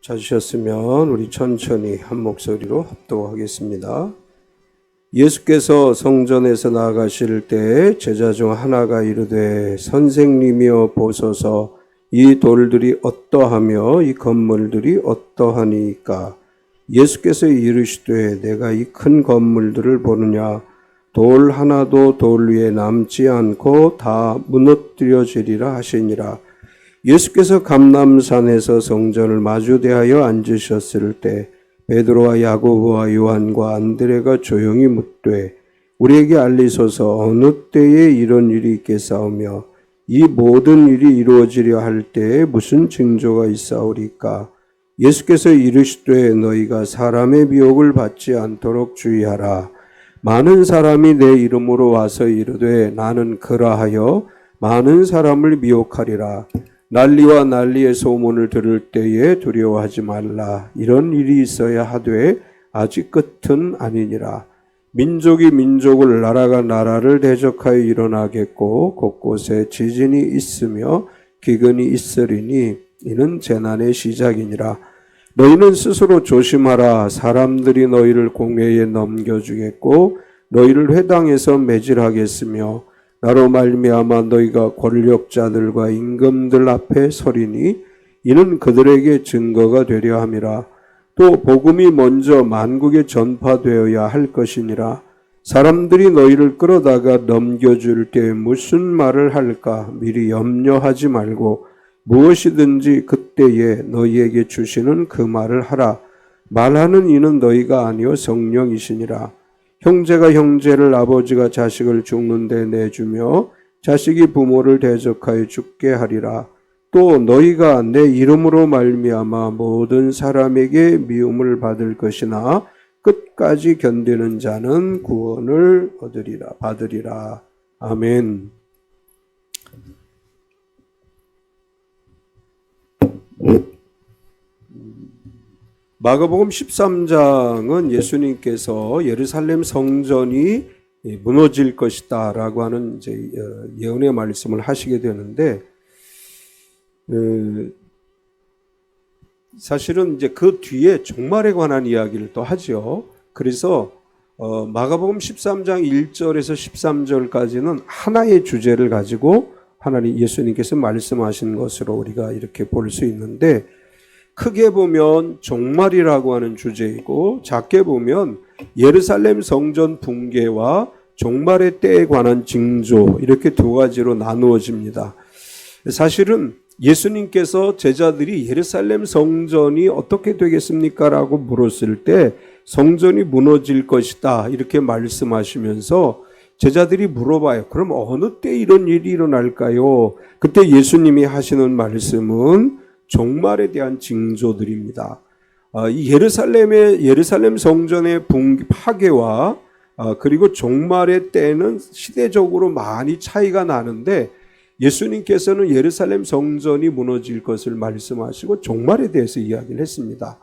찾으셨으면 우리 천천히 한 목소리로 합독하겠습니다. 예수께서 성전에서 나아가실 때 제자 중 하나가 이르되 선생님이여 보소서 이 돌들이 어떠하며 이 건물들이 어떠하니까. 예수께서 이르시되 내가 이 큰 건물들을 보느냐. 돌 하나도 돌 위에 남지 않고 다 무너뜨려지리라 하시니라. 예수께서 감람산에서 성전을 마주대하여 앉으셨을 때 베드로와 야고보와 요한과 안드레가 조용히 묻되 우리에게 알리소서 어느 때에 이런 일이 있겠사오며 이 모든 일이 이루어지려 할 때에 무슨 징조가 있사오리까. 예수께서 이르시되 너희가 사람의 미혹을 받지 않도록 주의하라. 많은 사람이 내 이름으로 와서 이르되 나는 그라하여 많은 사람을 미혹하리라. 난리와 난리의 소문을 들을 때에 두려워하지 말라. 이런 일이 있어야 하되 아직 끝은 아니니라. 민족이 민족을 나라가 나라를 대적하여 일어나겠고 곳곳에 지진이 있으며 기근이 있으리니 이는 재난의 시작이니라. 너희는 스스로 조심하라. 사람들이 너희를 공회에 넘겨주겠고 너희를 회당에서 매질하겠으며 나로 말미암아 너희가 권력자들과 임금들 앞에 서리니 이는 그들에게 증거가 되려 함이라. 또 복음이 먼저 만국에 전파되어야 할 것이니라. 사람들이 너희를 끌어다가 넘겨줄 때 무슨 말을 할까 미리 염려하지 말고 무엇이든지 그때에 너희에게 주시는 그 말을 하라. 말하는 이는 너희가 아니요 성령이시니라. 형제가 형제를 아버지가 자식을 죽는 데 내주며 자식이 부모를 대적하여 죽게 하리라. 또 너희가 내 이름으로 말미암아 모든 사람에게 미움을 받을 것이나 끝까지 견디는 자는 구원을 받으리라. 아멘. 마가복음 13장은 예수님께서 예루살렘 성전이 무너질 것이다 라고 하는 이제 예언의 말씀을 하시게 되는데, 사실은 이제 그 뒤에 종말에 관한 이야기를 또 하죠. 그래서 마가복음 13장 1절에서 13절까지는 하나의 주제를 가지고 하나님 예수님께서 말씀하신 것으로 우리가 이렇게 볼 수 있는데, 크게 보면 종말이라고 하는 주제이고 작게 보면 예루살렘 성전 붕괴와 종말의 때에 관한 징조, 이렇게 두 가지로 나누어집니다. 사실은 예수님께서 제자들이 예루살렘 성전이 어떻게 되겠습니까? 라고 물었을 때 성전이 무너질 것이다 이렇게 말씀하시면서 제자들이 물어봐요. 그럼 어느 때 이런 일이 일어날까요? 그때 예수님이 하시는 말씀은 종말에 대한 징조들입니다. 이 예루살렘 성전의 파괴와 그리고 종말의 때는 시대적으로 많이 차이가 나는데 예수님께서는 예루살렘 성전이 무너질 것을 말씀하시고 종말에 대해서 이야기를 했습니다.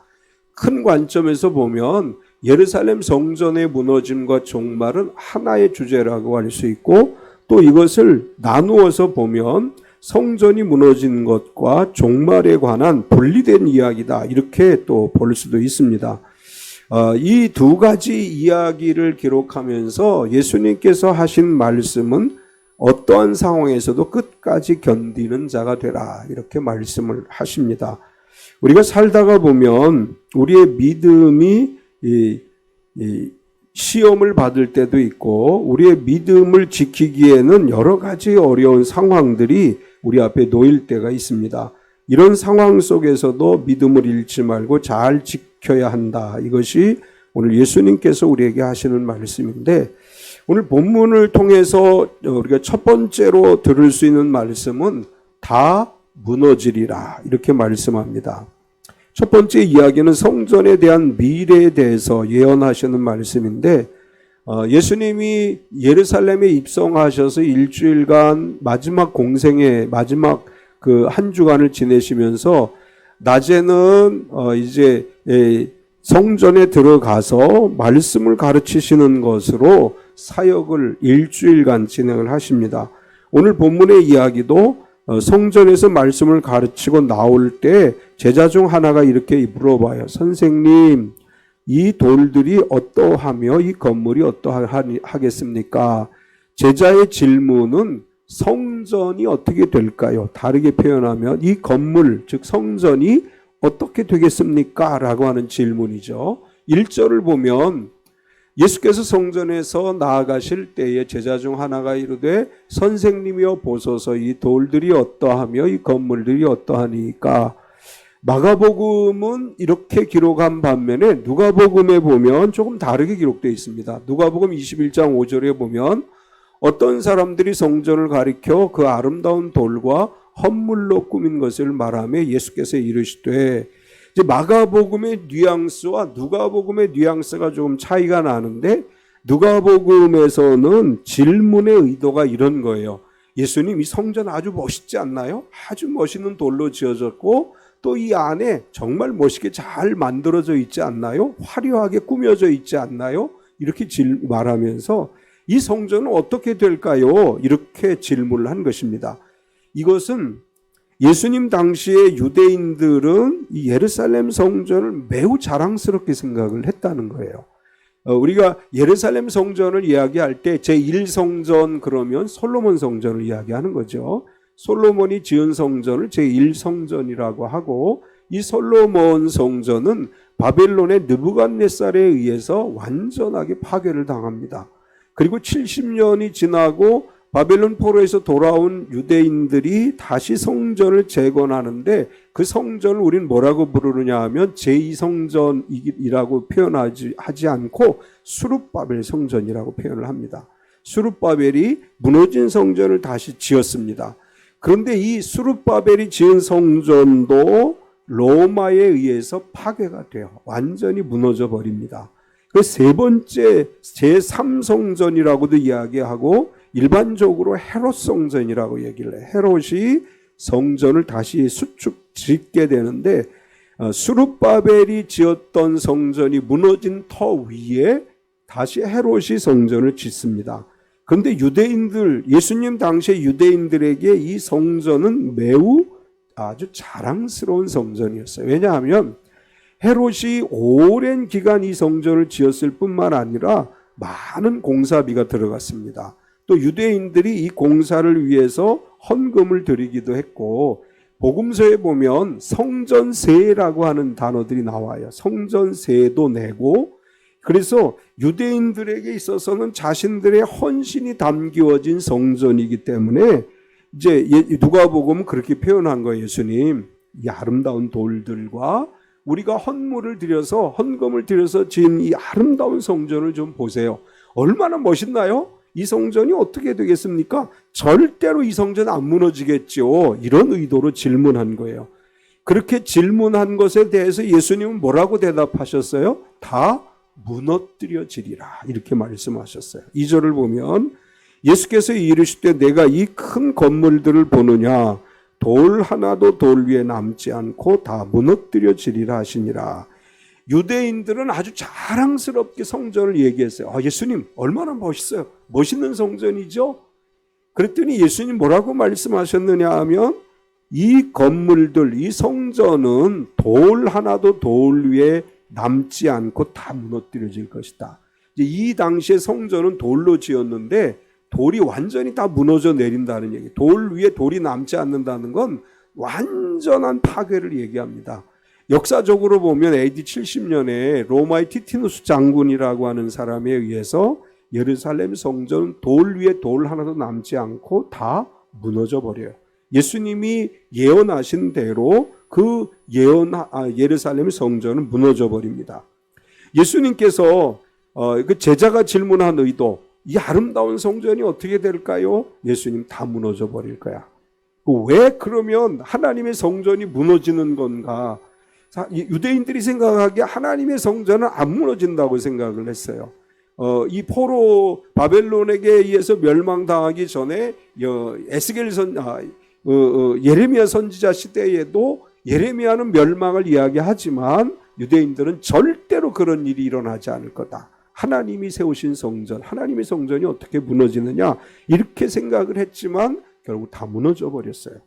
큰 관점에서 보면 예루살렘 성전의 무너짐과 종말은 하나의 주제라고 할 수 있고, 또 이것을 나누어서 보면 성전이 무너진 것과 종말에 관한 분리된 이야기다 이렇게 또 볼 수도 있습니다. 이 두 가지 이야기를 기록하면서 예수님께서 하신 말씀은 어떠한 상황에서도 끝까지 견디는 자가 되라 이렇게 말씀을 하십니다. 우리가 살다가 보면 우리의 믿음이 시험을 받을 때도 있고 우리의 믿음을 지키기에는 여러 가지 어려운 상황들이 우리 앞에 놓일 때가 있습니다. 이런 상황 속에서도 믿음을 잃지 말고 잘 지켜야 한다. 이것이 오늘 예수님께서 우리에게 하시는 말씀인데, 오늘 본문을 통해서 우리가 첫 번째로 들을 수 있는 말씀은 다 무너지리라 이렇게 말씀합니다. 첫 번째 이야기는 성전에 대한 미래에 대해서 예언하시는 말씀인데, 예수님이 예루살렘에 입성하셔서 일주일간 마지막 공생의 마지막 그 한 주간을 지내시면서 낮에는 이제 성전에 들어가서 말씀을 가르치시는 것으로 사역을 일주일간 진행을 하십니다. 오늘 본문의 이야기도 성전에서 말씀을 가르치고 나올 때 제자 중 하나가 이렇게 물어봐요. 선생님, 이 돌들이 어떠하며 이 건물이 어떠하겠습니까? 제자의 질문은 성전이 어떻게 될까요? 다르게 표현하면 이 건물, 즉 성전이 어떻게 되겠습니까? 라고 하는 질문이죠. 1절을 보면 예수께서 성전에서 나아가실 때에 제자 중 하나가 이르되 선생님이여 보소서 이 돌들이 어떠하며 이 건물들이 어떠하니까. 마가복음은 이렇게 기록한 반면에 누가복음에 보면 조금 다르게 기록되어 있습니다. 누가복음 21장 5절에 보면 어떤 사람들이 성전을 가리켜 그 아름다운 돌과 헌물로 꾸민 것을 말하며 예수께서 이르시되, 이제 마가복음의 뉘앙스와 누가복음의 뉘앙스가 좀 차이가 나는데 누가복음에서는 질문의 의도가 이런 거예요. 예수님, 이 성전 아주 멋있지 않나요? 아주 멋있는 돌로 지어졌고 또 이 안에 정말 멋있게 잘 만들어져 있지 않나요? 화려하게 꾸며져 있지 않나요? 이렇게 말하면서 이 성전은 어떻게 될까요? 이렇게 질문을 한 것입니다. 이것은 예수님 당시에 유대인들은 이 예루살렘 성전을 매우 자랑스럽게 생각을 했다는 거예요. 우리가 예루살렘 성전을 이야기할 때 제1성전 그러면 솔로몬 성전을 이야기하는 거죠. 솔로몬이 지은 성전을 제1성전이라고 하고, 이 솔로몬 성전은 바벨론의 느부갓네살에 의해서 완전하게 파괴를 당합니다. 그리고 70년이 지나고 바벨론 포로에서 돌아온 유대인들이 다시 성전을 재건하는데 그 성전을 우리는 뭐라고 부르느냐 하면 제2성전이라고 하지 않고 수룹바벨 성전이라고 표현을 합니다. 수룹바벨이 무너진 성전을 다시 지었습니다. 그런데 이 수룹바벨이 지은 성전도 로마에 의해서 파괴가 돼요. 완전히 무너져 버립니다. 그 세 번째 제3성전이라고도 이야기하고 일반적으로 헤롯 성전이라고 얘기를 해요. 헤롯이 성전을 다시 수축 짓게 되는데 수룹바벨이 지었던 성전이 무너진 터 위에 다시 헤롯이 성전을 짓습니다. 그런데 유대인들, 예수님 당시의 유대인들에게 이 성전은 매우 아주 자랑스러운 성전이었어요. 왜냐하면 헤롯이 오랜 기간 이 성전을 지었을 뿐만 아니라 많은 공사비가 들어갔습니다. 또 유대인들이 이 공사를 위해서 헌금을 드리기도 했고, 복음서에 보면 성전세라고 하는 단어들이 나와요. 성전세도 내고, 그래서 유대인들에게 있어서는 자신들의 헌신이 담겨진 성전이기 때문에 이제 누가복음은 그렇게 표현한 거예요. 예수님, 이 아름다운 돌들과 우리가 헌금을 들여서 지은 이 아름다운 성전을 좀 보세요. 얼마나 멋있나요? 이 성전이 어떻게 되겠습니까? 절대로 이 성전 안 무너지겠죠. 이런 의도로 질문한 거예요. 그렇게 질문한 것에 대해서 예수님은 뭐라고 대답하셨어요? 다 무너뜨려지리라, 이렇게 말씀하셨어요. 2절을 보면 예수께서 이르시되 내가 이 큰 건물들을 보느냐, 돌 하나도 돌 위에 남지 않고 다 무너뜨려지리라 하시니라. 유대인들은 아주 자랑스럽게 성전을 얘기했어요. 예수님 얼마나 멋있어요. 멋있는 성전이죠. 그랬더니 예수님 뭐라고 말씀하셨느냐 하면 이 건물들, 이 성전은 돌 하나도 돌 위에 남지 않고 다 무너뜨려질 것이다. 이제 이 당시에 성전은 돌로 지었는데 돌이 완전히 다 무너져 내린다는 얘기. 돌 위에 돌이 남지 않는다는 건 완전한 파괴를 얘기합니다. 역사적으로 보면 AD 70년에 로마의 티티누스 장군이라고 하는 사람에 의해서 예루살렘 성전 돌 위에 돌 하나도 남지 않고 다 무너져 버려요. 예수님이 예언하신 대로 그 예루살렘 성전은 무너져 버립니다. 예수님께서 그 제자가 질문한 의도, 이 아름다운 성전이 어떻게 될까요? 예수님, 다 무너져 버릴 거야. 왜 그러면 하나님의 성전이 무너지는 건가? 유대인들이 생각하기에 하나님의 성전은 안 무너진다고 생각을 했어요. 이 포로 바벨론에게 의해서 멸망당하기 전에 예레미야 선지자 시대에도 예레미야는 멸망을 이야기하지만 유대인들은 절대로 그런 일이 일어나지 않을 거다. 하나님이 세우신 성전, 하나님의 성전이 어떻게 무너지느냐, 이렇게 생각을 했지만 결국 다 무너져 버렸어요.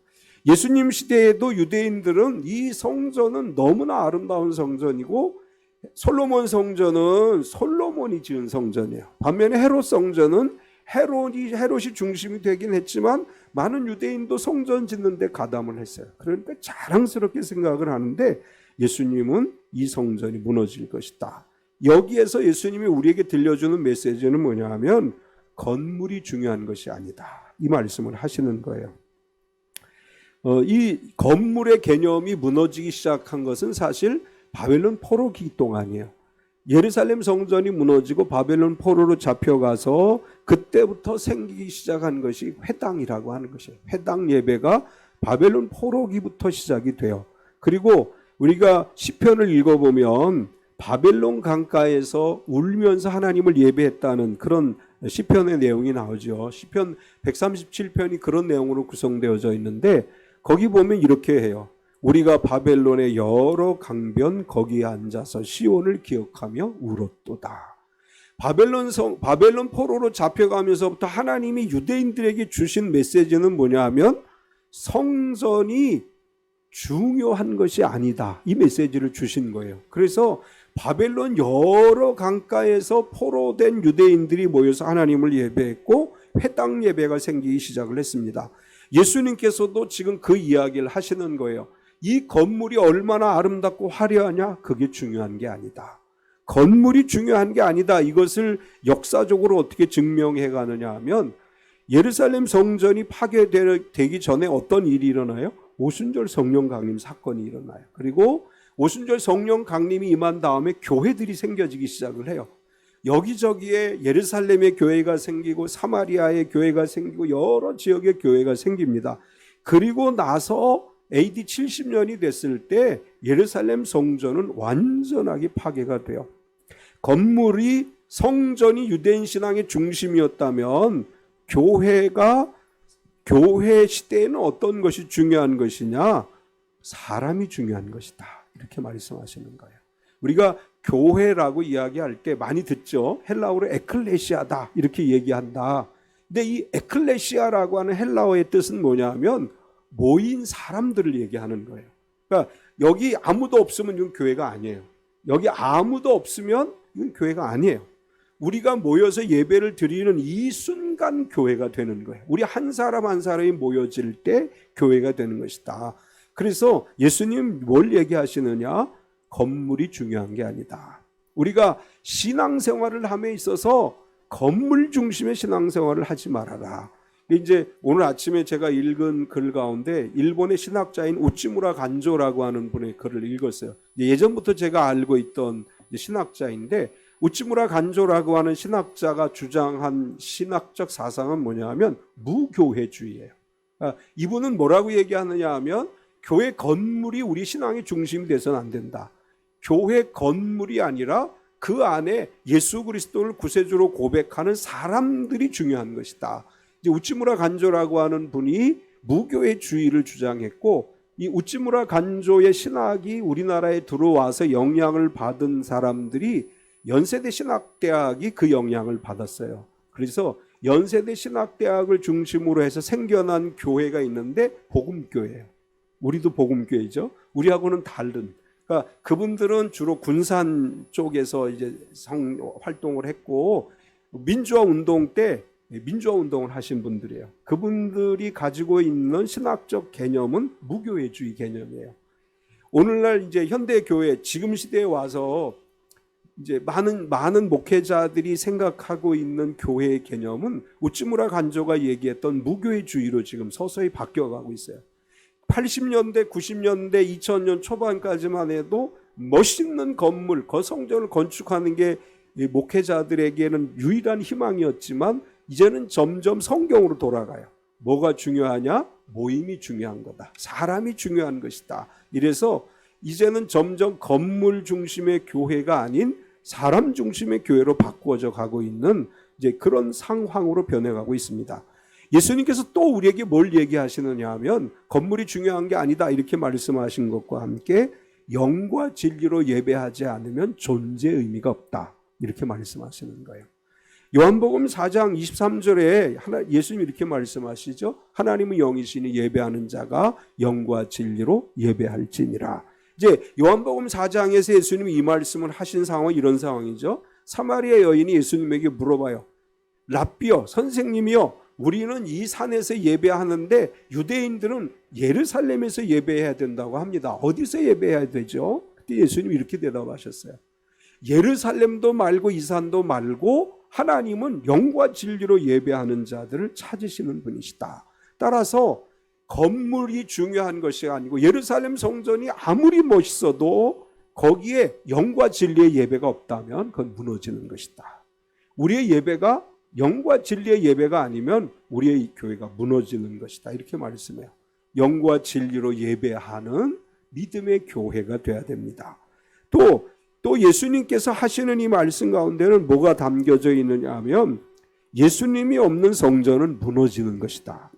예수님 시대에도 유대인들은 이 성전은 너무나 아름다운 성전이고 솔로몬 성전은 솔로몬이 지은 성전이에요. 반면에 헤롯 성전은 헤롯이 중심이 되긴 했지만 많은 유대인도 성전 짓는 데 가담을 했어요. 그러니까 자랑스럽게 생각을 하는데 예수님은 이 성전이 무너질 것이다. 여기에서 예수님이 우리에게 들려주는 메시지는 뭐냐 하면 건물이 중요한 것이 아니다. 이 말씀을 하시는 거예요. 이 건물의 개념이 무너지기 시작한 것은 사실 바벨론 포로기 동안이에요. 예루살렘 성전이 무너지고 바벨론 포로로 잡혀가서 그때부터 생기기 시작한 것이 회당이라고 하는 것이에요. 회당 예배가 바벨론 포로기부터 시작이 돼요. 그리고 우리가 시편을 읽어보면 바벨론 강가에서 울면서 하나님을 예배했다는 그런 시편의 내용이 나오죠. 시편 137편이 그런 내용으로 구성되어져 있는데 거기 보면 이렇게 해요. 우리가 바벨론의 여러 강변 거기에 앉아서 시온을 기억하며 울었도다. 바벨론 포로로 잡혀가면서부터 하나님이 유대인들에게 주신 메시지는 뭐냐 하면 성전이 중요한 것이 아니다. 이 메시지를 주신 거예요. 그래서 바벨론 여러 강가에서 포로된 유대인들이 모여서 하나님을 예배했고 회당 예배가 생기기 시작을 했습니다. 예수님께서도 지금 그 이야기를 하시는 거예요. 이 건물이 얼마나 아름답고 화려하냐? 그게 중요한 게 아니다. 건물이 중요한 게 아니다. 이것을 역사적으로 어떻게 증명해 가느냐 하면 예루살렘 성전이 파괴되기 전에 어떤 일이 일어나요? 오순절 성령 강림 사건이 일어나요. 그리고 오순절 성령 강림이 임한 다음에 교회들이 생겨지기 시작을 해요. 여기저기에 예루살렘의 교회가 생기고 사마리아의 교회가 생기고 여러 지역의 교회가 생깁니다. 그리고 나서 AD 70년이 됐을 때 예루살렘 성전은 완전하게 파괴가 돼요. 건물이 성전이 유대인 신앙의 중심이었다면 교회 시대에는 어떤 것이 중요한 것이냐? 사람이 중요한 것이다. 이렇게 말씀하시는 거예요. 우리가 교회라고 이야기할 때 많이 듣죠. 헬라어로 에클레시아다 이렇게 얘기한다. 근데 이 에클레시아라고 하는 헬라어의 뜻은 뭐냐면 모인 사람들을 얘기하는 거예요. 그러니까 여기 아무도 없으면 이건 교회가 아니에요. 여기 아무도 없으면 이건 교회가 아니에요. 우리가 모여서 예배를 드리는 이 순간 교회가 되는 거예요. 우리 한 사람 한 사람이 모여질 때 교회가 되는 것이다. 그래서 예수님 뭘 얘기하시느냐? 건물이 중요한 게 아니다. 우리가 신앙생활을 함에 있어서 건물 중심의 신앙생활을 하지 말아라. 이제 오늘 아침에 제가 읽은 글 가운데 일본의 신학자인 우찌무라 간조라고 하는 분의 글을 읽었어요. 예전부터 제가 알고 있던 신학자인데 우찌무라 간조라고 하는 신학자가 주장한 신학적 사상은 뭐냐 하면 무교회주의예요. 이분은 뭐라고 얘기하느냐 하면 교회 건물이 우리 신앙의 중심이 돼서는 안 된다. 교회 건물이 아니라 그 안에 예수 그리스도를 구세주로 고백하는 사람들이 중요한 것이다. 이제 우찌무라 간조라고 하는 분이 무교회주의를 주장했고 이 우찌무라 간조의 신학이 우리나라에 들어와서 영향을 받은 사람들이 연세대 신학대학이 그 영향을 받았어요. 그래서 연세대 신학대학을 중심으로 해서 생겨난 교회가 있는데 복음교회예요. 우리도 복음교회죠. 우리하고는 다른. 그러니까 그분들은 주로 군산 쪽에서 이제 활동을 했고 민주화 운동을 하신 분들이에요. 그분들이 가지고 있는 신학적 개념은 무교회주의 개념이에요. 오늘날 이제 현대 교회 지금 시대에 와서 이제 많은 목회자들이 생각하고 있는 교회의 개념은 우찌무라 간조가 얘기했던 무교회주의로 지금 서서히 바뀌어가고 있어요. 80년대, 90년대, 2000년 초반까지만 해도 멋있는 건물, 성전을 건축하는 게 목회자들에게는 유일한 희망이었지만 이제는 점점 성경으로 돌아가요. 뭐가 중요하냐? 모임이 중요한 거다. 사람이 중요한 것이다. 이래서 이제는 점점 건물 중심의 교회가 아닌 사람 중심의 교회로 바꾸어져 가고 있는 이제 그런 상황으로 변해가고 있습니다. 예수님께서 또 우리에게 뭘 얘기하시느냐 하면 건물이 중요한 게 아니다 이렇게 말씀하신 것과 함께 영과 진리로 예배하지 않으면 존재의 의미가 없다 이렇게 말씀하시는 거예요. 요한복음 4장 23절에 예수님이 이렇게 말씀하시죠. 하나님은 영이시니 예배하는 자가 영과 진리로 예배할지니라. 이제 요한복음 4장에서 예수님이 이 말씀을 하신 상황은 이런 상황이죠. 사마리아 여인이 예수님에게 물어봐요. 랍비여, 선생님이여, 우리는 이 산에서 예배하는데 유대인들은 예루살렘에서 예배해야 된다고 합니다. 어디서 예배해야 되죠? 그때 예수님이 이렇게 대답하셨어요. 예루살렘도 말고 이 산도 말고 하나님은 영과 진리로 예배하는 자들을 찾으시는 분이시다. 따라서 건물이 중요한 것이 아니고 예루살렘 성전이 아무리 멋있어도 거기에 영과 진리의 예배가 없다면 그건 무너지는 것이다. 우리의 예배가 영과 진리의 예배가 아니면 우리의 교회가 무너지는 것이다. 이렇게 말씀해요. 영과 진리로 예배하는 믿음의 교회가 돼야 됩니다. 또 예수님께서 하시는 이 말씀 가운데는 뭐가 담겨져 있느냐 하면 예수님이 없는 성전은 무너지는 것이다.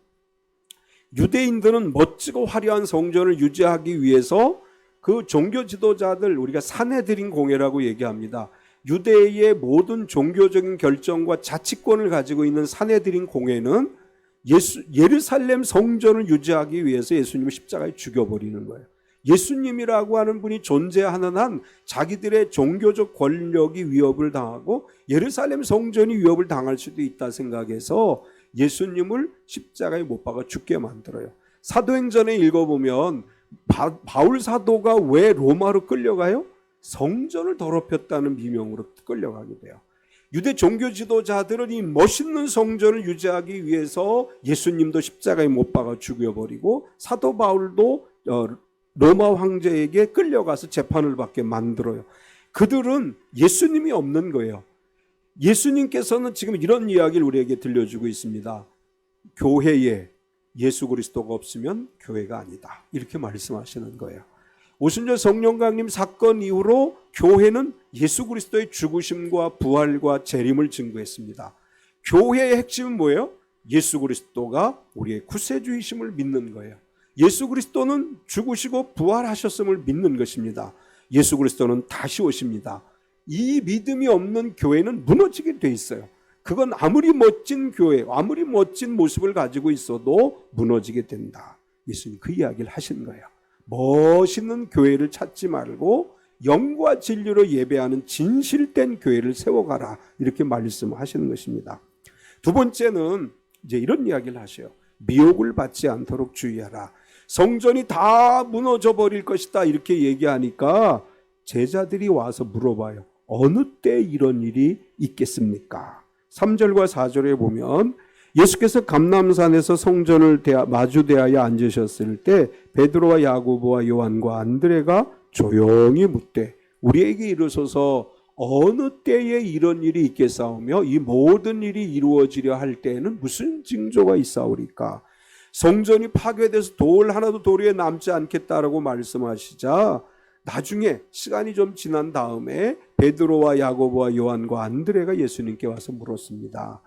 유대인들은 멋지고 화려한 성전을 유지하기 위해서 그 종교 지도자들, 우리가 산헤드린 공회라고 얘기합니다. 유대의 모든 종교적인 결정과 자치권을 가지고 있는 산헤드린 공회는 예루살렘 성전을 유지하기 위해서 예수님을 십자가에 죽여버리는 거예요. 예수님이라고 하는 분이 존재하는 한 자기들의 종교적 권력이 위협을 당하고 예루살렘 성전이 위협을 당할 수도 있다 생각해서 예수님을 십자가에 못 박아 죽게 만들어요. 사도행전에 읽어보면 바울 사도가 왜 로마로 끌려가요? 성전을 더럽혔다는 미명으로 끌려가게 돼요. 유대 종교 지도자들은 이 멋있는 성전을 유지하기 위해서 예수님도 십자가에 못 박아 죽여버리고 사도 바울도 로마 황제에게 끌려가서 재판을 받게 만들어요. 그들은 예수님이 없는 거예요. 예수님께서는 지금 이런 이야기를 우리에게 들려주고 있습니다. 교회에 예수 그리스도가 없으면 교회가 아니다. 이렇게 말씀하시는 거예요. 오순절 성령강림 사건 이후로 교회는 예수 그리스도의 죽으심과 부활과 재림을 증거했습니다. 교회의 핵심은 뭐예요? 예수 그리스도가 우리의 구세주이심을 믿는 거예요. 예수 그리스도는 죽으시고 부활하셨음을 믿는 것입니다. 예수 그리스도는 다시 오십니다. 이 믿음이 없는 교회는 무너지게 돼 있어요. 그건 아무리 멋진 교회, 아무리 멋진 모습을 가지고 있어도 무너지게 된다. 예수님 그 이야기를 하신 거예요. 멋있는 교회를 찾지 말고 영과 진리로 예배하는 진실된 교회를 세워가라. 이렇게 말씀하시는 것입니다. 두 번째는 이제 이런 이야기를 하셔요. 미혹을 받지 않도록 주의하라. 성전이 다 무너져 버릴 것이다. 이렇게 얘기하니까 제자들이 와서 물어봐요. 어느 때 이런 일이 있겠습니까? 3절과 4절에 보면 예수께서 감람산에서 성전을 마주대하여 앉으셨을 때 베드로와 야고보와 요한과 안드레가 조용히 묻되 우리에게 이르소서 어느 때에 이런 일이 있겠사오며 이 모든 일이 이루어지려 할 때에는 무슨 징조가 있사오리까? 성전이 파괴돼서 돌 하나도 돌 위에 남지 않겠다라고 말씀하시자 나중에 시간이 좀 지난 다음에 베드로와 야고보와 요한과 안드레가 예수님께 와서 물었습니다.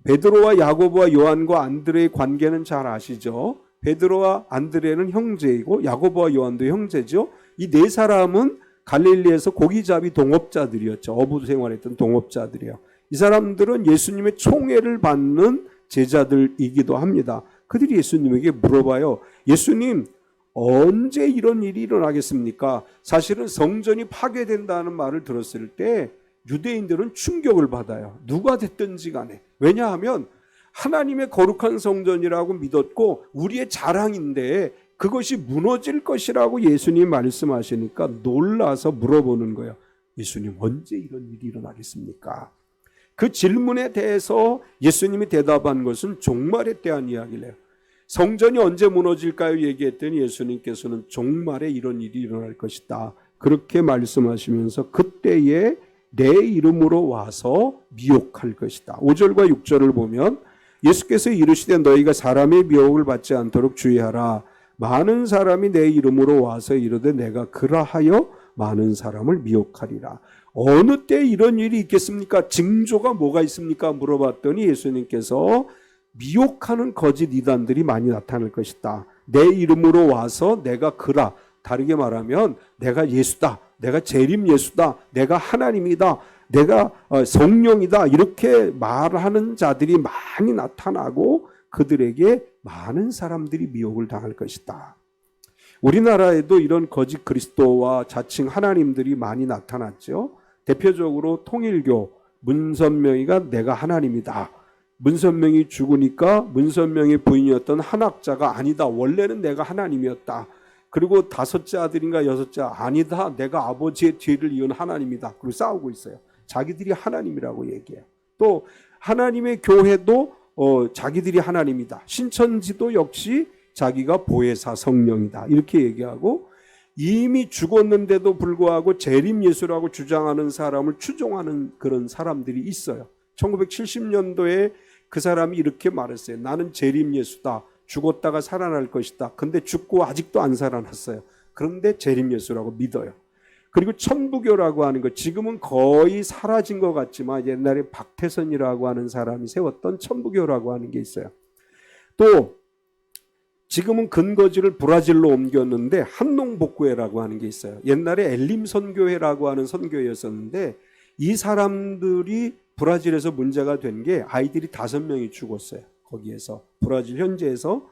베드로와 야고보와 요한과 안드레의 관계는 잘 아시죠? 베드로와 안드레는 형제이고 야고보와 요한도 형제죠. 이 네 사람은 갈릴리에서 고기잡이 동업자들이었죠. 어부 생활했던 동업자들이에요. 이 사람들은 예수님의 총애를 받는 제자들이기도 합니다. 그들이 예수님에게 물어봐요. 예수님, 언제 이런 일이 일어나겠습니까? 사실은 성전이 파괴된다는 말을 들었을 때 유대인들은 충격을 받아요. 누가 됐든지 간에. 왜냐하면 하나님의 거룩한 성전이라고 믿었고 우리의 자랑인데 그것이 무너질 것이라고 예수님 말씀하시니까 놀라서 물어보는 거예요. 예수님, 언제 이런 일이 일어나겠습니까? 그 질문에 대해서 예수님이 대답한 것은 종말에 대한 이야기를 해요. 성전이 언제 무너질까요? 얘기했더니 예수님께서는 종말에 이런 일이 일어날 것이다. 그렇게 말씀하시면서 그때에 내 이름으로 와서 미혹할 것이다. 5절과 6절을 보면 예수께서 이르시되 너희가 사람의 미혹을 받지 않도록 주의하라. 많은 사람이 내 이름으로 와서 이르되 내가 그라하여 많은 사람을 미혹하리라. 어느 때 이런 일이 있겠습니까? 징조가 뭐가 있습니까? 물어봤더니 예수님께서 미혹하는 거짓 이단들이 많이 나타날 것이다. 내 이름으로 와서 내가 다르게 말하면 내가 예수다. 내가 재림 예수다. 내가 하나님이다. 내가 성령이다 이렇게 말하는 자들이 많이 나타나고 그들에게 많은 사람들이 미혹을 당할 것이다. 우리나라에도 이런 거짓 그리스도와 자칭 하나님들이 많이 나타났죠. 대표적으로 통일교 문선명이가 내가 하나님이다. 문선명이 죽으니까 문선명의 부인이었던 한학자가 아니다. 원래는 내가 하나님이었다. 그리고 다섯째 아들인가 여섯째 아니다. 내가 아버지의 뒤를 이은 하나님이다. 그리고 싸우고 있어요. 자기들이 하나님이라고 얘기해요. 또 하나님의 교회도 자기들이 하나님이다. 신천지도 역시 자기가 보혜사 성령이다. 이렇게 얘기하고 이미 죽었는데도 불구하고 재림 예수라고 주장하는 사람을 추종하는 그런 사람들이 있어요. 1970년도에 그 사람이 이렇게 말했어요. 나는 재림 예수다. 죽었다가 살아날 것이다. 근데 죽고 아직도 안 살아났어요. 그런데 재림 예수라고 믿어요. 그리고 천부교라고 하는 것, 지금은 거의 사라진 것 같지만 옛날에 박태선이라고 하는 사람이 세웠던 천부교라고 하는 게 있어요. 또 지금은 근거지를 브라질로 옮겼는데 한농복구회라고 하는 게 있어요. 옛날에 엘림 선교회라고 하는 선교회였었는데 이 사람들이 브라질에서 문제가 된 게 아이들이 5명이 죽었어요. 거기에서 브라질 현지에서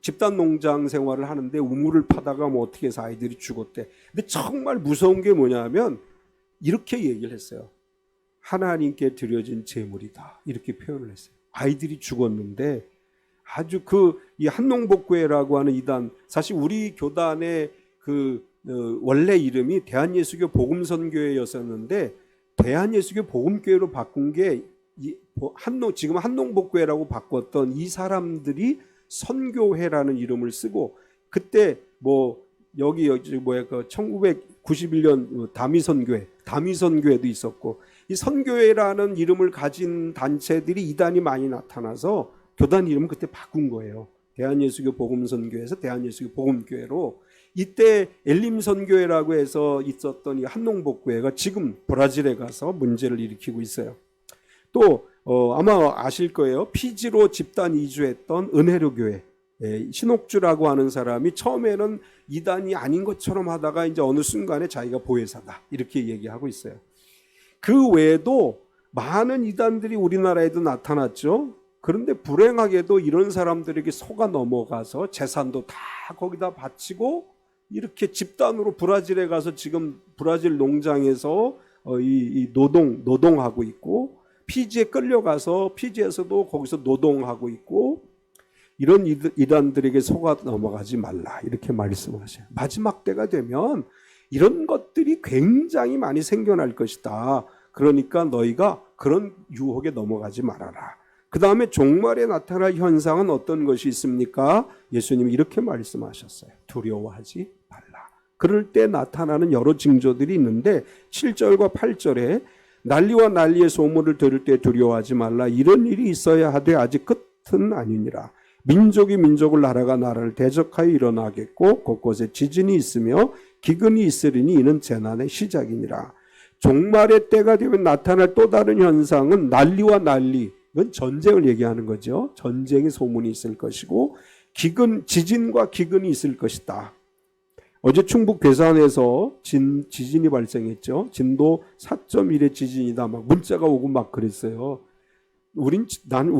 집단 농장 생활을 하는데 우물을 파다가 어떻게 해서 아이들이 죽었대. 근데 정말 무서운 게 뭐냐면 이렇게 얘기를 했어요. 하나님께 드려진 제물이다. 이렇게 표현을 했어요. 아이들이 죽었는데 아주 이 한농복구회라고 하는 이단, 사실 우리 교단의 원래 이름이 대한예수교 복음선교회였었는데 대한예수교 복음교회로 바꾼 게 지금 한농복구회라고 바꿨던 이 사람들이 선교회라는 이름을 쓰고, 그때 여기 1991년 다미선교회도 있었고, 이 선교회라는 이름을 가진 단체들이 이단이 많이 나타나서 교단 이름을 그때 바꾼 거예요. 대한예수교 복음선교회에서 대한예수교 복음교회로. 이때 엘림선교회라고 해서 있었던 이 한농복구회가 지금 브라질에 가서 문제를 일으키고 있어요. 또 아마 아실 거예요. 피지로 집단 이주했던 은혜로교회, 신옥주라고 하는 사람이 처음에는 이단이 아닌 것처럼 하다가 이제 어느 순간에 자기가 보혜사다 이렇게 얘기하고 있어요. 그 외에도 많은 이단들이 우리나라에도 나타났죠. 그런데 불행하게도 이런 사람들에게 속아 넘어가서 재산도 다 거기다 바치고 이렇게 집단으로 브라질에 가서 지금 브라질 농장에서 노동하고 있고, 피지에 끌려가서 피지에서도 거기서 노동하고 있고, 이런 이단들에게 속아 넘어가지 말라 이렇게 말씀하셔요. 마지막 때가 되면 이런 것들이 굉장히 많이 생겨날 것이다. 그러니까 너희가 그런 유혹에 넘어가지 말아라. 그 다음에 종말에 나타날 현상은 어떤 것이 있습니까? 예수님이 이렇게 말씀하셨어요. 두려워하지 말라. 그럴 때 나타나는 여러 징조들이 있는데 7절과 8절에 난리와 난리의 소문을 들을 때 두려워하지 말라. 이런 일이 있어야 하되 아직 끝은 아니니라. 민족이 민족을, 나라가 나라를 대적하여 일어나겠고 곳곳에 지진이 있으며 기근이 있으리니 이는 재난의 시작이니라. 종말의 때가 되면 나타날 또 다른 현상은 난리와 난리, 이건 전쟁을 얘기하는 거죠. 전쟁의 소문이 있을 것이고 지진과 기근이 있을 것이다. 어제 충북 괴산에서 지진이 발생했죠. 진도 4.1의 지진이다. 막 문자가 오고 막 그랬어요. 나는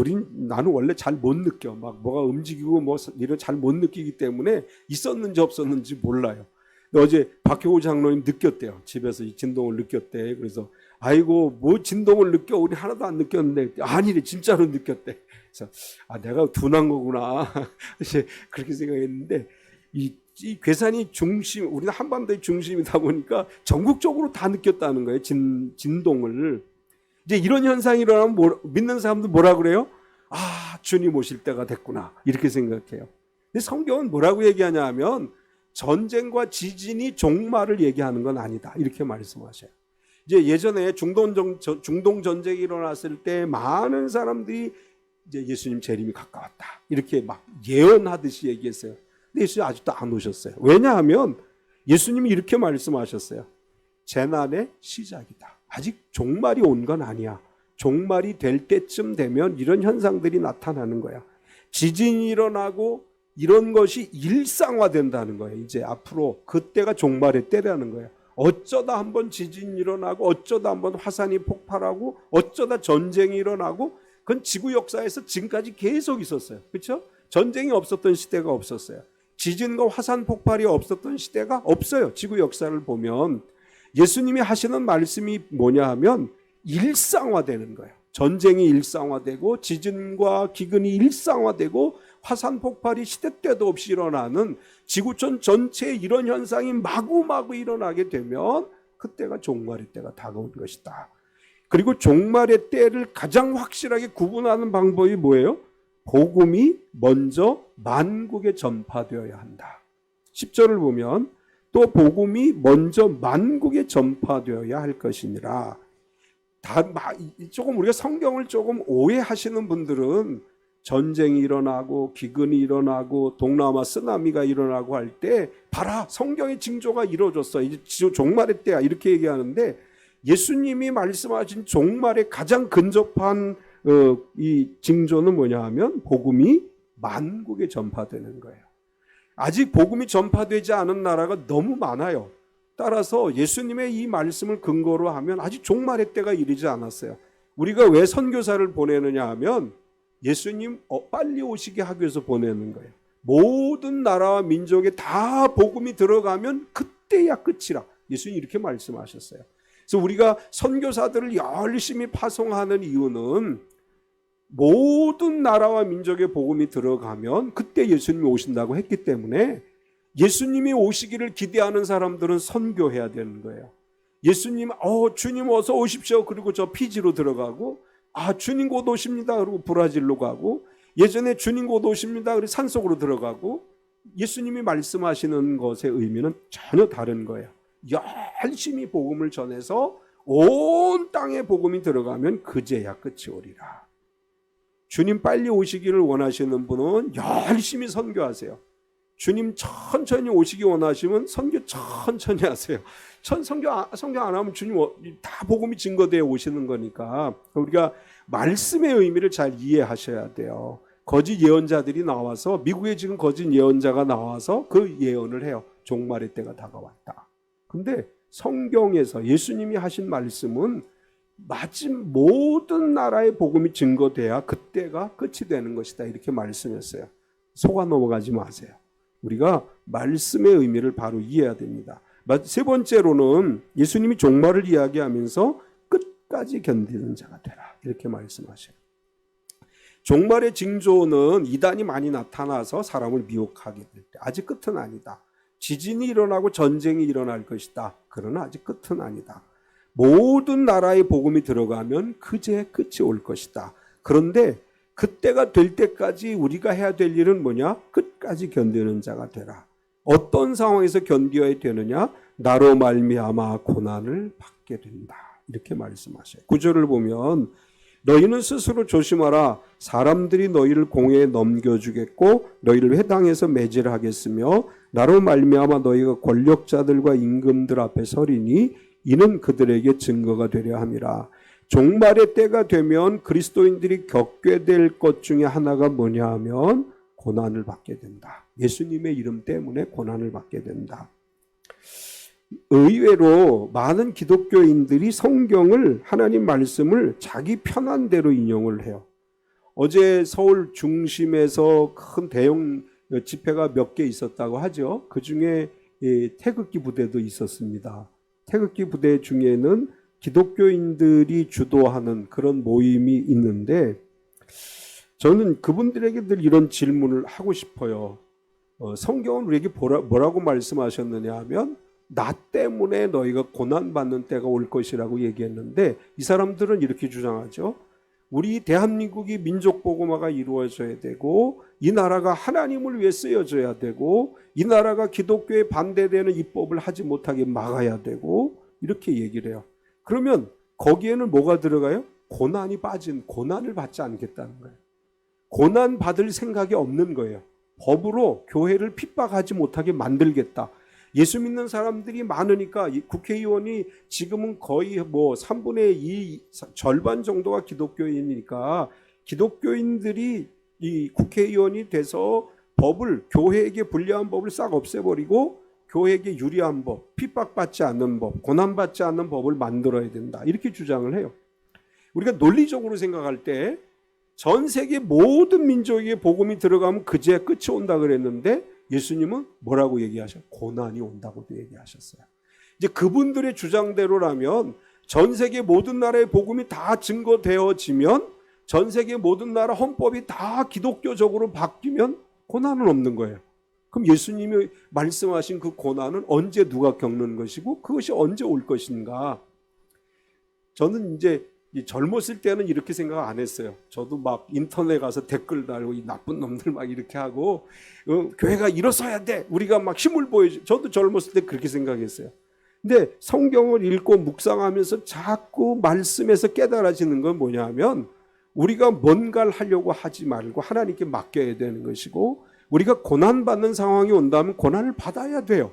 원래 잘 못 느껴. 막 뭐가 움직이고 이런 잘 못 느끼기 때문에 있었는지 없었는지 몰라요. 근데 어제 박효우 장로님 느꼈대요. 집에서 이 진동을 느꼈대. 그래서 아이고 진동을 느껴? 우리 하나도 안 느꼈는데. 아니래, 진짜로 느꼈대. 그래서 내가 둔한 거구나. 그렇게 생각했는데 이 괴산이 우리는 한반도의 중심이다 보니까 전국적으로 다 느꼈다는 거예요. 진동을. 이제 이런 현상이 일어나면 믿는 사람들 뭐라 그래요? 주님 오실 때가 됐구나 이렇게 생각해요. 근데 성경은 뭐라고 얘기하냐 하면 전쟁과 지진이 종말을 얘기하는 건 아니다 이렇게 말씀하셔요. 이제 예전에 중동 전쟁이 일어났을 때 많은 사람들이 이제 예수님 재림이 가까웠다 이렇게 막 예언하듯이 얘기했어요. 근데 예수님 아직도 안 오셨어요. 왜냐하면 예수님이 이렇게 말씀하셨어요. 재난의 시작이다. 아직 종말이 온 건 아니야. 종말이 될 때쯤 되면 이런 현상들이 나타나는 거야. 지진이 일어나고 이런 것이 일상화된다는 거예요. 이제 앞으로 그때가 종말의 때라는 거예요. 어쩌다 한번 지진이 일어나고 어쩌다 한번 화산이 폭발하고 어쩌다 전쟁이 일어나고 그건 지구 역사에서 지금까지 계속 있었어요. 그렇죠? 전쟁이 없었던 시대가 없었어요. 지진과 화산 폭발이 없었던 시대가 없어요. 지구 역사를 보면 예수님이 하시는 말씀이 뭐냐 하면 일상화되는 거예요. 전쟁이 일상화되고 지진과 기근이 일상화되고 화산 폭발이 시대 때도 없이 일어나는 지구촌 전체에 이런 현상이 마구마구 일어나게 되면 그때가 종말의 때가 다가온 것이다. 그리고 종말의 때를 가장 확실하게 구분하는 방법이 뭐예요? 복음이 먼저 만국에 전파되어야 한다. 10절을 보면 또 복음이 먼저 만국에 전파되어야 할 것이니라. 조금 우리가 성경을 조금 오해하시는 분들은 전쟁이 일어나고 기근이 일어나고 동남아 쓰나미가 일어나고 할 때 봐라 성경의 징조가 이루어졌어 이제 종말의 때야 이렇게 얘기하는데 예수님이 말씀하신 종말에 가장 근접한 이 징조는 뭐냐 하면 복음이 만국에 전파되는 거예요. 아직 복음이 전파되지 않은 나라가 너무 많아요. 따라서 예수님의 이 말씀을 근거로 하면 아직 종말의 때가 이르지 않았어요. 우리가 왜 선교사를 보내느냐 하면 예수님 빨리 오시게 하기 위해서 보내는 거예요. 모든 나라와 민족에 다 복음이 들어가면 그때야 끝이라 예수님이 이렇게 말씀하셨어요. 그래서 우리가 선교사들을 열심히 파송하는 이유는 모든 나라와 민족의 복음이 들어가면 그때 예수님이 오신다고 했기 때문에 예수님이 오시기를 기대하는 사람들은 선교해야 되는 거예요. 예수님, 주님 어서 오십시오. 그리고 저 피지로 들어가고, 주님 곧 오십니다. 그리고 브라질로 가고, 예전에 주님 곧 오십니다. 그리고 산속으로 들어가고, 예수님이 말씀하시는 것의 의미는 전혀 다른 거예요. 열심히 복음을 전해서 온 땅에 복음이 들어가면 그제야 끝이 오리라. 주님 빨리 오시기를 원하시는 분은 열심히 선교하세요. 주님 천천히 오시기 원하시면 선교 천천히 하세요. 선교 안 하면 주님 다 복음이 증거되어 오시는 거니까 우리가 말씀의 의미를 잘 이해하셔야 돼요. 거짓 예언자들이 나와서 미국에 지금 거짓 예언자가 나와서 그 예언을 해요. 종말의 때가 다가왔다. 근데 성경에서 예수님이 하신 말씀은 마침 모든 나라의 복음이 증거돼야 그때가 끝이 되는 것이다. 이렇게 말씀했어요. 속아 넘어가지 마세요. 우리가 말씀의 의미를 바로 이해해야 됩니다. 세 번째로는 예수님이 종말을 이야기하면서 끝까지 견디는 자가 되라. 이렇게 말씀하셔요. 종말의 징조는 이단이 많이 나타나서 사람을 미혹하게 될 때 아직 끝은 아니다. 지진이 일어나고 전쟁이 일어날 것이다. 그러나 아직 끝은 아니다. 모든 나라의 복음이 들어가면 그제 끝이 올 것이다. 그런데 그때가 될 때까지 우리가 해야 될 일은 뭐냐? 끝까지 견디는 자가 되라. 어떤 상황에서 견디어야 되느냐? 나로 말미암아 고난을 받게 된다. 이렇게 말씀하셔요. 9절을 보면 너희는 스스로 조심하라. 사람들이 너희를 공회에 넘겨주겠고 너희를 회당에서 매질하겠으며 나로 말미암아 너희가 권력자들과 임금들 앞에 서리니 이는 그들에게 증거가 되려 함이라. 종말의 때가 되면 그리스도인들이 겪게 될 것 중에 하나가 뭐냐 하면 고난을 받게 된다. 예수님의 이름 때문에 고난을 받게 된다. 의외로 많은 기독교인들이 성경을 하나님 말씀을 자기 편한 대로 인용을 해요. 어제 서울 중심에서 큰 대형 집회가 몇 개 있었다고 하죠. 그 중에 태극기 부대도 있었습니다. 태극기 부대 중에는 기독교인들이 주도하는 그런 모임이 있는데 저는 그분들에게 늘 이런 질문을 하고 싶어요. 성경은 우리에게 뭐라고 말씀하셨느냐 하면 나 때문에 너희가 고난받는 때가 올 것이라고 얘기했는데 이 사람들은 이렇게 주장하죠. 우리 대한민국이 민족복음화가 이루어져야 되고 이 나라가 하나님을 위해 쓰여져야 되고 이 나라가 기독교에 반대되는 입법을 하지 못하게 막아야 되고 이렇게 얘기를 해요. 그러면 거기에는 뭐가 들어가요? 고난을 받지 않겠다는 거예요. 고난 받을 생각이 없는 거예요. 법으로 교회를 핍박하지 못하게 만들겠다. 예수 믿는 사람들이 많으니까 국회의원이 지금은 거의 3분의 2 절반 정도가 기독교인이니까 기독교인들이 이 국회의원이 돼서 법을 교회에게 불리한 법을 싹 없애버리고 교회에게 유리한 법, 핍박받지 않는 법, 고난받지 않는 법을 만들어야 된다. 이렇게 주장을 해요. 우리가 논리적으로 생각할 때 전 세계 모든 민족에게 복음이 들어가면 그제 끝이 온다 그랬는데 예수님은 뭐라고 얘기하셨어요? 고난이 온다고도 얘기하셨어요. 이제 그분들의 주장대로라면 전 세계 모든 나라의 복음이 다 증거되어지면 전 세계 모든 나라 헌법이 다 기독교적으로 바뀌면 고난은 없는 거예요. 그럼 예수님이 말씀하신 그 고난은 언제 누가 겪는 것이고 그것이 언제 올 것인가? 저는 이제 젊었을 때는 이렇게 생각 안 했어요. 저도 막 인터넷 가서 댓글 달고 이 나쁜 놈들 막 이렇게 하고 교회가 일어서야 돼. 우리가 막 힘을 보여줘. 저도 젊었을 때 그렇게 생각했어요. 근데 성경을 읽고 묵상하면서 자꾸 말씀에서 깨달아지는 건 뭐냐면 우리가 뭔가를 하려고 하지 말고 하나님께 맡겨야 되는 것이고 우리가 고난받는 상황이 온다면 고난을 받아야 돼요.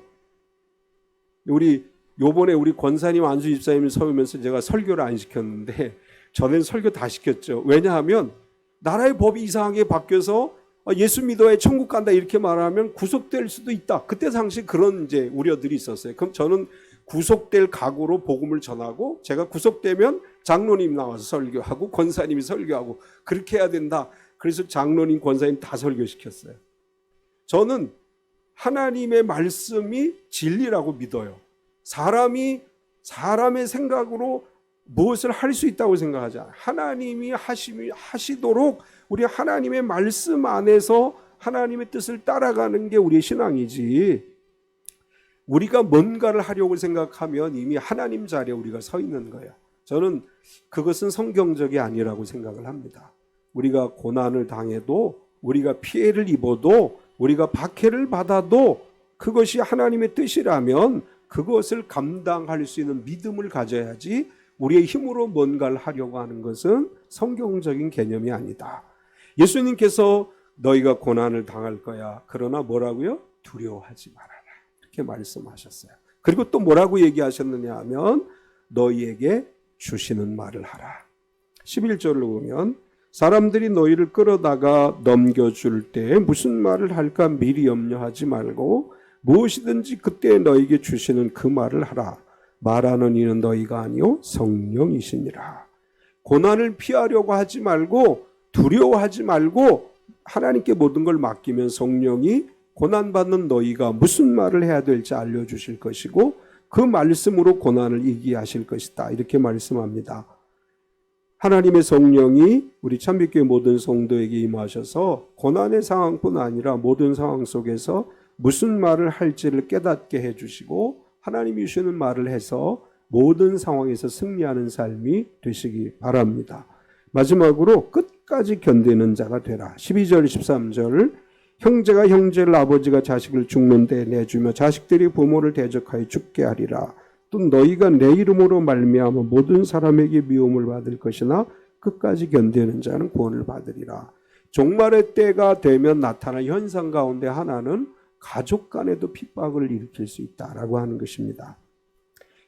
요번에 우리 권사님 안수 집사님을 서우면서 제가 설교를 안 시켰는데 저는 설교 다 시켰죠. 왜냐하면 나라의 법이 이상하게 바뀌어서 예수 믿어야 천국 간다 이렇게 말하면 구속될 수도 있다. 그때 당시 그런 이제 우려들이 있었어요. 그럼 저는 구속될 각오로 복음을 전하고 제가 구속되면 장로님 나와서 설교하고 권사님이 설교하고 그렇게 해야 된다. 그래서 장로님, 권사님 다 설교시켰어요. 저는 하나님의 말씀이 진리라고 믿어요. 사람의 생각으로 무엇을 할 수 있다고 생각하지 않아요. 하나님이 하시도록 우리 하나님의 말씀 안에서 하나님의 뜻을 따라가는 게 우리의 신앙이지. 우리가 뭔가를 하려고 생각하면 이미 하나님 자리에 우리가 서 있는 거예요. 저는 그것은 성경적이 아니라고 생각을 합니다. 우리가 고난을 당해도 우리가 피해를 입어도 우리가 박해를 받아도 그것이 하나님의 뜻이라면 그것을 감당할 수 있는 믿음을 가져야지 우리의 힘으로 뭔가를 하려고 하는 것은 성경적인 개념이 아니다. 예수님께서 너희가 고난을 당할 거야. 그러나 뭐라고요? 두려워하지 말아라. 이렇게 말씀하셨어요. 그리고 또 뭐라고 얘기하셨느냐 하면 너희에게 주시는 말을 하라. 11절을 보면 사람들이 너희를 끌어다가 넘겨줄 때 무슨 말을 할까 미리 염려하지 말고 무엇이든지 그때 너희에게 주시는 그 말을 하라. 말하는 이는 너희가 아니요 성령이시니라. 고난을 피하려고 하지 말고 두려워하지 말고 하나님께 모든 걸 맡기면 성령이 고난받는 너희가 무슨 말을 해야 될지 알려주실 것이고 그 말씀으로 고난을 이기게 하실 것이다. 이렇게 말씀합니다. 하나님의 성령이 우리 참빛교회 모든 성도에게 임하셔서 고난의 상황뿐 아니라 모든 상황 속에서 무슨 말을 할지를 깨닫게 해주시고 하나님이 주시는 말을 해서 모든 상황에서 승리하는 삶이 되시기 바랍니다. 마지막으로 끝까지 견디는 자가 되라. 12절 13절 형제가 형제를 아버지가 자식을 죽는 데 내주며 자식들이 부모를 대적하여 죽게 하리라. 또 너희가 내 이름으로 말미암아 모든 사람에게 미움을 받을 것이나 끝까지 견디는 자는 구원을 받으리라. 종말의 때가 되면 나타난 현상 가운데 하나는 가족 간에도 핍박을 일으킬 수 있다라고 하는 것입니다.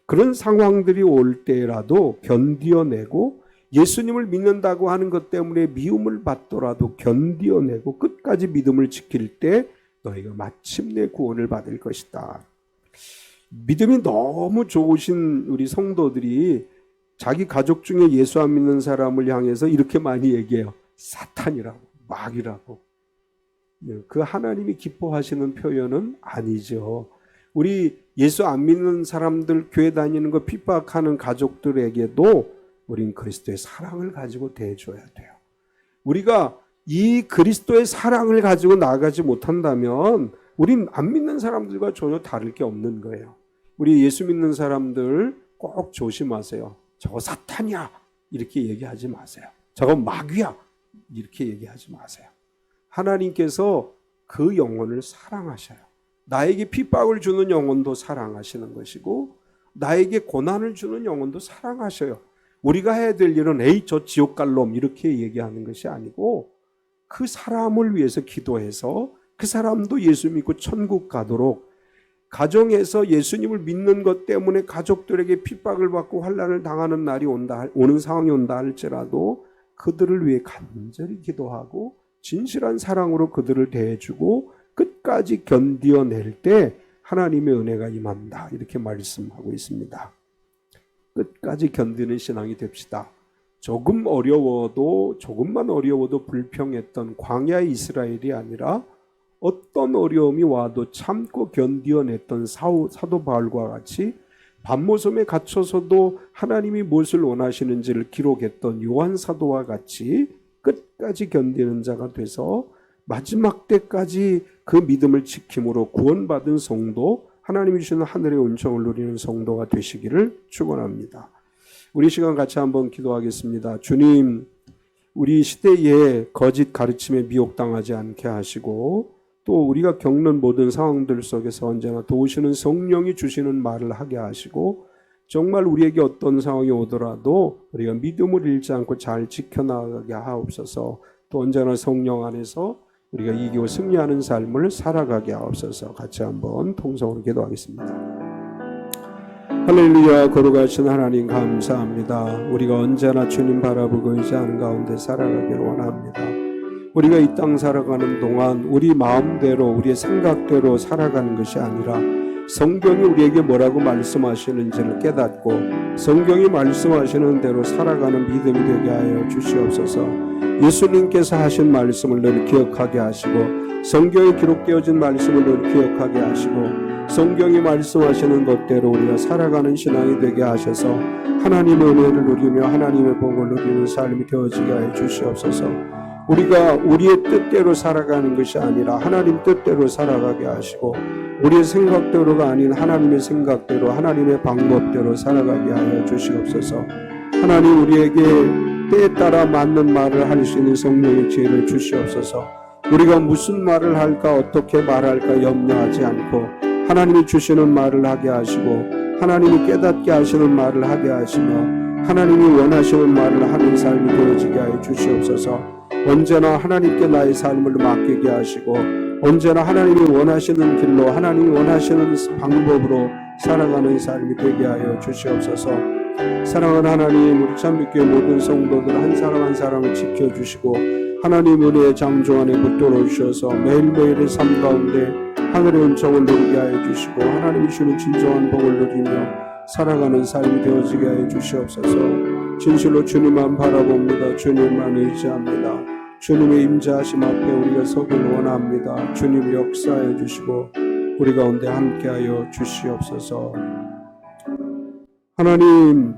그런 상황들이 올 때라도 견디어내고 예수님을 믿는다고 하는 것 때문에 미움을 받더라도 견디어내고 끝까지 믿음을 지킬 때 너희가 마침내 구원을 받을 것이다. 믿음이 너무 좋으신 우리 성도들이 자기 가족 중에 예수 안 믿는 사람을 향해서 이렇게 많이 얘기해요. 사탄이라고, 마귀라고. 그 하나님이 기뻐하시는 표현은 아니죠. 우리 예수 안 믿는 사람들, 교회 다니는 거 핍박하는 가족들에게도 우린 그리스도의 사랑을 가지고 대해줘야 돼요. 우리가 이 그리스도의 사랑을 가지고 나아가지 못한다면 우린 안 믿는 사람들과 전혀 다를 게 없는 거예요. 우리 예수 믿는 사람들 꼭 조심하세요. 저거 사탄이야 이렇게 얘기하지 마세요. 저거 마귀야 이렇게 얘기하지 마세요. 하나님께서 그 영혼을 사랑하셔요. 나에게 핍박을 주는 영혼도 사랑하시는 것이고 나에게 고난을 주는 영혼도 사랑하셔요. 우리가 해야 될 일은 에이 저 지옥 갈 놈 이렇게 얘기하는 것이 아니고 그 사람을 위해서 기도해서 그 사람도 예수 믿고 천국 가도록 가정에서 예수님을 믿는 것 때문에 가족들에게 핍박을 받고 환난을 당하는 날이 오는 상황이 온다 할지라도 그들을 위해 간절히 기도하고 진실한 사랑으로 그들을 대해주고 끝까지 견디어낼 때 하나님의 은혜가 임한다. 이렇게 말씀하고 있습니다. 끝까지 견디는 신앙이 됩시다. 조금만 어려워도 불평했던 광야의 이스라엘이 아니라 어떤 어려움이 와도 참고 견디어냈던 사도 바울과 같이 밤모섬에 갇혀서도 하나님이 무엇을 원하시는지를 기록했던 요한 사도와 같이 끝까지 견디는 자가 돼서 마지막 때까지 그 믿음을 지킴으로 구원받은 성도, 하나님이 주시는 하늘의 은총을 누리는 성도가 되시기를 축원합니다. 우리 시간 같이 한번 기도하겠습니다. 주님, 우리 시대에 거짓 가르침에 미혹당하지 않게 하시고 또 우리가 겪는 모든 상황들 속에서 언제나 도우시는 성령이 주시는 말을 하게 하시고 정말 우리에게 어떤 상황이 오더라도 우리가 믿음을 잃지 않고 잘 지켜나가게 하옵소서. 또 언제나 성령 안에서 우리가 이기고 승리하는 삶을 살아가게 하옵소서. 같이 한번 통성으로 기도하겠습니다. 할렐루야. 거룩하신 하나님 감사합니다. 우리가 언제나 주님 바라보고 의지하는 가운데 살아가기를 원합니다. 우리가 이 땅 살아가는 동안 우리 마음대로 우리의 생각대로 살아가는 것이 아니라 성경이 우리에게 뭐라고 말씀하시는지를 깨닫고 성경이 말씀하시는 대로 살아가는 믿음이 되게 하여 주시옵소서. 예수님께서 하신 말씀을 늘 기억하게 하시고 성경에 기록되어진 말씀을 늘 기억하게 하시고 성경이 말씀하시는 것대로 우리가 살아가는 신앙이 되게 하셔서 하나님의 은혜를 누리며 하나님의 복을 누리는 삶이 되어지게 하여 주시옵소서. 우리가 우리의 뜻대로 살아가는 것이 아니라 하나님 뜻대로 살아가게 하시고 우리의 생각대로가 아닌 하나님의 생각대로 하나님의 방법대로 살아가게 하여 주시옵소서. 하나님, 우리에게 때에 따라 맞는 말을 할 수 있는 성령의 지혜를 주시옵소서. 우리가 무슨 말을 할까 어떻게 말할까 염려하지 않고 하나님이 주시는 말을 하게 하시고 하나님이 깨닫게 하시는 말을 하게 하시며 하나님이 원하시는 말을 하는 삶이 되어지게 하여 주시옵소서. 언제나 하나님께 나의 삶을 맡기게 하시고 언제나 하나님이 원하시는 길로 하나님이 원하시는 방법으로 살아가는 삶이 되게 하여 주시옵소서. 사랑하는 하나님, 우리 참빛교회 모든 성도들 한 사람 한 사람을 지켜주시고 하나님 은혜의 장조 안에 붙들어 주셔서 매일매일의 삶 가운데 하늘의 은총을 누리게 하여 주시고 하나님이 주시는 진정한 복을 누리며 살아가는 삶이 되어지게 하여 주시옵소서. 진실로 주님만 바라봅니다. 주님만 의지합니다. 주님의 임재하심 앞에 우리가 서길 원합니다. 주님 역사해 주시고 우리 가운데 함께하여 주시옵소서. 하나님,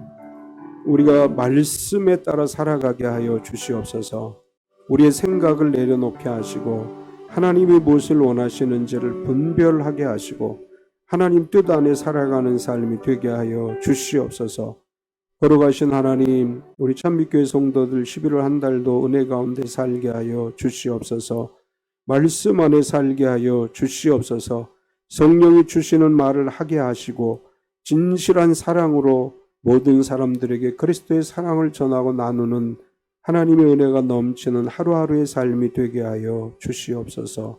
우리가 말씀에 따라 살아가게 하여 주시옵소서. 우리의 생각을 내려놓게 하시고 하나님이 무엇을 원하시는지를 분별하게 하시고 하나님 뜻 안에 살아가는 삶이 되게 하여 주시옵소서. 거룩하신 하나님, 우리 참빛교회 성도들 11월 한 달도 은혜 가운데 살게 하여 주시옵소서. 말씀 안에 살게 하여 주시옵소서. 성령이 주시는 말을 하게 하시고 진실한 사랑으로 모든 사람들에게 그리스도의 사랑을 전하고 나누는 하나님의 은혜가 넘치는 하루하루의 삶이 되게 하여 주시옵소서.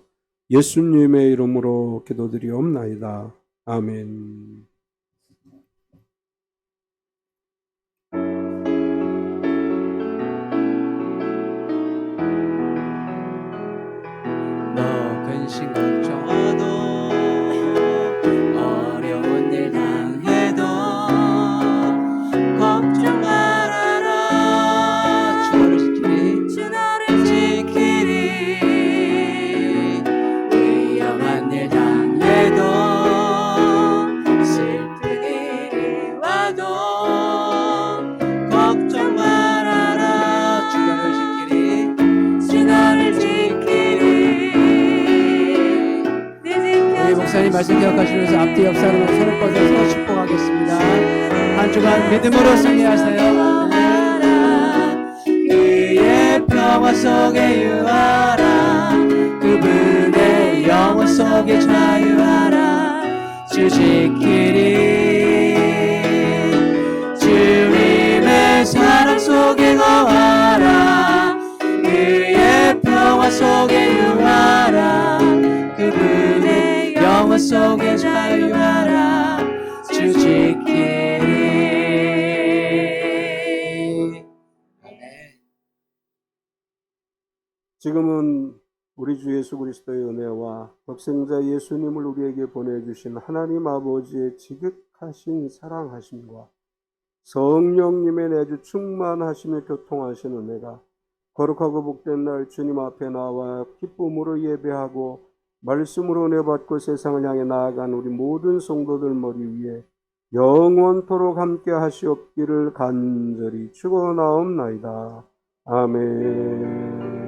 예수님의 이름으로 기도드리옵나이다. 아멘. 근심 걱정하도 어려운 일 당해도 걱정 말아라. 주 너를 지키리. 위험한 일 당해도 슬픈 일이 와도 걱정 말아라. 주 너를 지키리. 주 너를 지키리. 우리 목사님 말씀 기억하시면서 앞뒤 옆 사람을 손을 뻗어서 축복하겠습니다. 한 주간 믿음으로 승리하세요. 그의 평화 속에 유하라. 그분의 영원 속에 자유하라. 주 지키리. 주님의 사랑 속에 거하라. 그의 평화 속에 유하라. 그분의 영원 속에 자유하라. 주 지키리. 지금은 우리 우리 주 예수 그리스도의 은혜와 독생자 예수님을 우리에게 보내주신 하나님 아버지의 지극하신 사랑하심과 성령님의 내주 충만하심에 교통하신 은혜가 거룩하고 복된 날 주님 앞에 나와 기쁨으로 예배하고 말씀으로 은혜 받고 세상을 향해 나아간 우리 모든 성도들 머리 위에 영원토록 함께 하시옵기를 간절히 축원하옵나이다. 아멘.